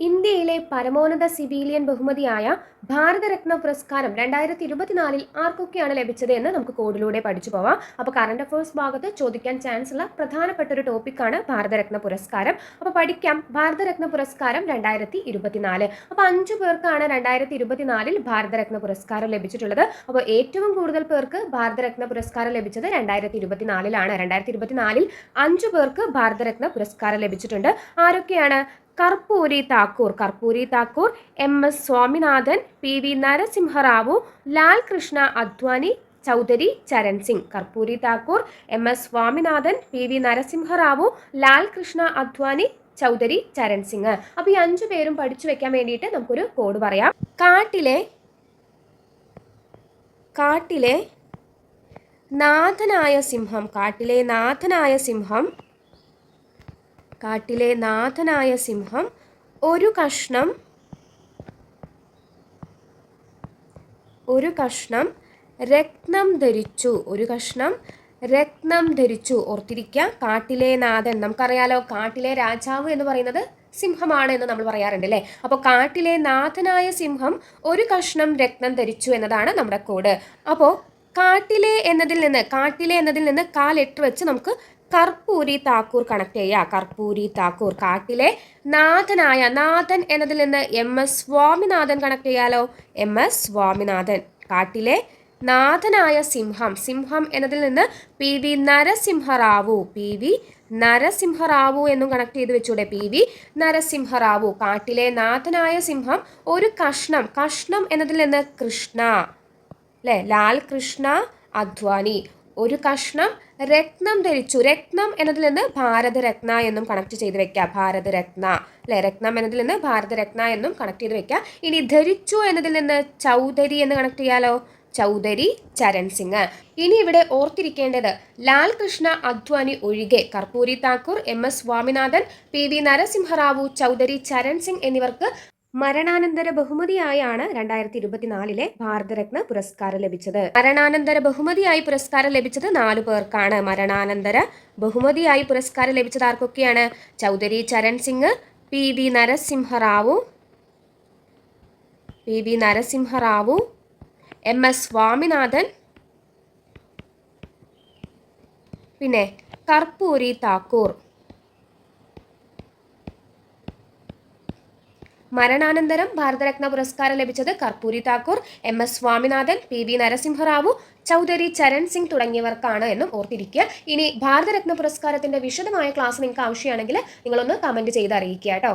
ഇന്ത്യയിലെ പരമോന്നത സിവിലിയൻ ബഹുമതിയായ ഭാരതരത്ന പുരസ്കാരം 2024 ആർക്കൊക്കെയാണ് ലഭിച്ചത് എന്ന് നമുക്ക് കോഡിലൂടെ പഠിച്ചു പോവാം. അപ്പോൾ കറണ്ട് അഫയേഴ്സ് ഭാഗത്ത് ചോദിക്കാൻ ചാൻസ് ഉള്ള പ്രധാനപ്പെട്ട ഒരു ടോപ്പിക്കാണ് ഭാരതരത്ന പുരസ്കാരം. അപ്പോൾ പഠിക്കാം. ഭാരതരത്ന പുരസ്കാരം 2024. അപ്പോൾ 5 പേർക്കാണ് 2024 ഭാരതരത്ന പുരസ്കാരം ലഭിച്ചിട്ടുള്ളത്. അപ്പോൾ ഏറ്റവും കൂടുതൽ പേർക്ക് ഭാരതരത്ന പുരസ്കാരം ലഭിച്ചത് 2024 2024 5 പേർക്ക് ഭാരതരത്ന പുരസ്കാരം ലഭിച്ചിട്ടുണ്ട്. ആരൊക്കെയാണ്? Karpoori Thakur, MS Swaminathan, PV Narasimha Rao, Lal Krishna Advani, Chaudhary Charan Singh. Karpoori Thakur, MS Swaminathan, PV Narasimha Rao, Lal Krishna Advani, Chaudhary Charan Singh. അപ്പോൾ ഈ 5 പേരും പഠിച്ചു വെക്കാൻ വേണ്ടിയിട്ട് നമുക്കൊരു കോഡ് പറയാം. കാട്ടിലെ നാഥനായ സിംഹം ഒരു കഷ്ണം രത്നം ധരിച്ചു. ഓർത്തിരിക്കുക, കാട്ടിലെ നാഥൻ. നമുക്കറിയാലോ, കാട്ടിലെ രാജാവ് എന്ന് പറയുന്നത് സിംഹമാണ് എന്ന് നമ്മൾ പറയാറുണ്ട് അല്ലേ. അപ്പോൾ കാട്ടിലെ നാഥനായ സിംഹം ഒരു കഷ്ണം രത്നം ധരിച്ചു എന്നതാണ് നമ്മുടെ കോഡ്. അപ്പോൾ കാട്ടിലെ എന്നതിൽ നിന്ന് കാലിട്ട് വെച്ച് നമുക്ക് കർപ്പൂരി താക്കൂർ കണക്ട് ചെയ്യുക. കർപ്പൂരി താക്കൂർ. കാട്ടിലെ നാഥൻ എന്നതിൽ നിന്ന് MS സ്വാമിനാഥൻ കണക്ട് ചെയ്യാലോ. MS സ്വാമിനാഥൻ. കാട്ടിലെ നാഥനായ സിംഹം എന്നതിൽ നിന്ന് PV നരസിംഹറാവു എന്നും കണക്ട് ചെയ്ത് വെച്ചൂടെ. PV നരസിംഹറാവു. കാട്ടിലെ നാഥനായ സിംഹം ഒരു കഷ്ണം എന്നതിൽ നിന്ന് കൃഷ്ണ അല്ലേ, ലാൽ കൃഷ്ണ അദ്വാനി. ഒരു കഷ്ണം രത്നം ധരിച്ചു. രത്നം എന്നതിൽ നിന്ന് ഭാരതരത്ന എന്നും കണക്ട് ചെയ്ത് വെക്കുക. ഭാരതരത്ന അല്ലെ. രത്നം എന്നതിൽ നിന്ന് ഭാരതരത്ന എന്നും കണക്ട് ചെയ്ത് വെക്കുക. ഇനി ധരിച്ചു എന്നതിൽ നിന്ന് ചൗധരി എന്ന് കണക്ട് ചെയ്യാലോ. ചൗധരി ചരൺ സിംഗ്. ഇനി ഇവിടെ ഓർത്തിരിക്കേണ്ടത് ലാൽ കൃഷ്ണ അദ്വാനി ഒഴികെ കർപ്പൂരി താക്കൂർ, MS സ്വാമിനാഥൻ, PV നരസിംഹറാവു, ചൗധരി ചരൺ സിംഗ് എന്നിവർക്ക് മരണാനന്തര ബഹുമതിയായാണ് 2024 ഭാരതരത്ന പുരസ്കാരം ലഭിച്ചത്. മരണാനന്തര ബഹുമതിയായി പുരസ്കാരം ലഭിച്ചത് 4 പേർക്കാണ്. മരണാനന്തര ബഹുമതിയായി പുരസ്കാരം ലഭിച്ചത് ആർക്കൊക്കെയാണ്? ചൗധരി ചരൺ സിംഗ്, PV നരസിംഹറാവു, MS സ്വാമിനാഥൻ, പിന്നെ കർപ്പൂരി താക്കൂർ. മരണാനന്തരം ഭാരതരത്ന പുരസ്കാരം ലഭിച്ചത് കർപ്പൂരി താക്കൂർ, MS സ്വാമിനാഥൻ, PV നരസിംഹറാവു, ചൗധരി ചരൺ സിംഗ് തുടങ്ങിയവർക്കാണ് എന്നും ഓർത്തിരിക്കുക. ഇനി ഭാരതരത്ന പുരസ്കാരത്തിന്റെ വിശദമായ ക്ലാസ് നിങ്ങൾക്ക് ആവശ്യമാണെങ്കിൽ നിങ്ങളൊന്ന് കമന്റ് ചെയ്ത് അറിയിക്കുക കേട്ടോ.